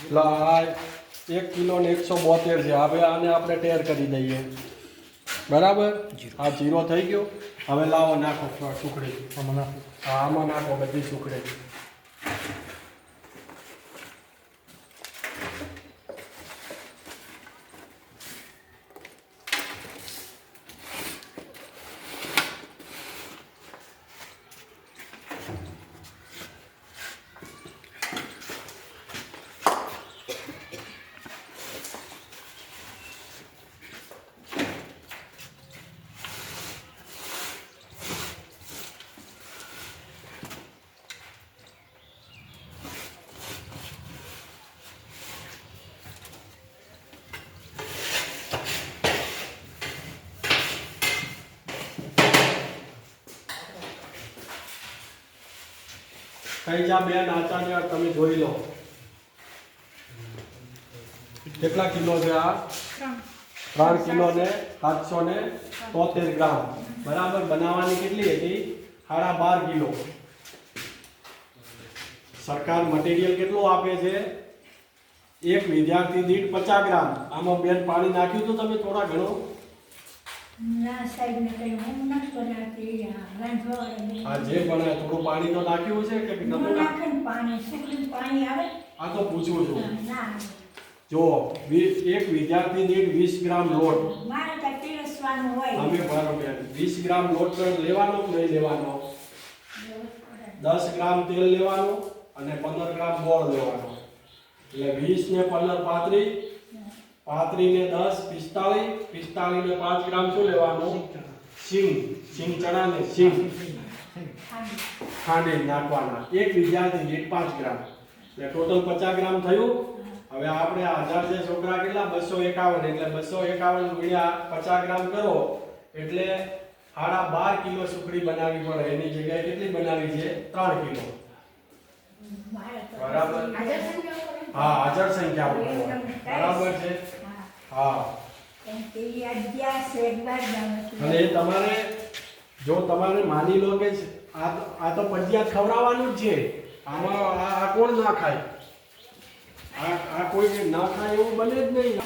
એટલે આ 1 કિલો ને 172 છે. હવે આને આપણે ટેર કરી દઈએ. બરાબર, આ 0 થઈ ગયો. હવે લાવો નાખો સુખડી. આમાં નાખો. હા, આમાં નાખો બધી સુખડી. કઈ જા બેન આચાર્ય તમે જોઈ લો કેટલા કિલો છે આ? 3 કિલો ને 773 ગ્રામ. બરાબર, બનાવવાની કેટલી હતી? 12.5 કિલો. સરકાર મટીરિયલ કેટલું આપે છે? એક વિદ્યાર્થી દીઠ 50 ગ્રામ. આમાં બેન પાણી નાખ્યું તો તમે થોડા ઘણો? ના સાહેબ ને કઈ હું નથી બનાવતી. હા, જે બનાવે થોડું પાણી તો નાખ્યું છે કે નતું નાખ્યું? પાણી સુકલીનું પાણી આવે. આ તો પૂછું છું. ના, જો એક વિદ્યાર્થી દીઠ 20 ગ્રામ લોટ. મારે તો પીરસવાનું હોય. અમે બરાબર 20 ગ્રામ લોટ લેવાનો કે નહીં લેવાનો? 10 ગ્રામ તેલ લેવાનું અને 15 ગ્રામ ગોળ લેવાનો. એટલે 20 ને 15 35, 35 ને 10 45, 45 ને 5 ગ્રામ શું લેવાનું? સિંગ ચણા ને સિંગ ખાંડી નાખવાના. એક વિદ્યાર્થી દીઠ 5 ગ્રામ. એટલે ટોટલ 50 ગ્રામ થયું. હવે આપણે 1000 છે છોકરા કેટલા? 251. એટલે 251 ગુણ્યા 50 ગ્રામ કરો એટલે 12.5 કિલો સુખડી બનાવવી પડે. એની જગ્યાએ કેટલી બનાવી છે? 3 કિલો. બરાબર. હા, હાજર સંખ્યા બરાબર છે. હા, અને તમારે જો તમારે માની લો કે આ તો પંજાબ ખવડાવવાનું જ છે. આમાં આ કોણ ના ખાય? આ કોઈ ના ખાય એવું બને જ નહીં.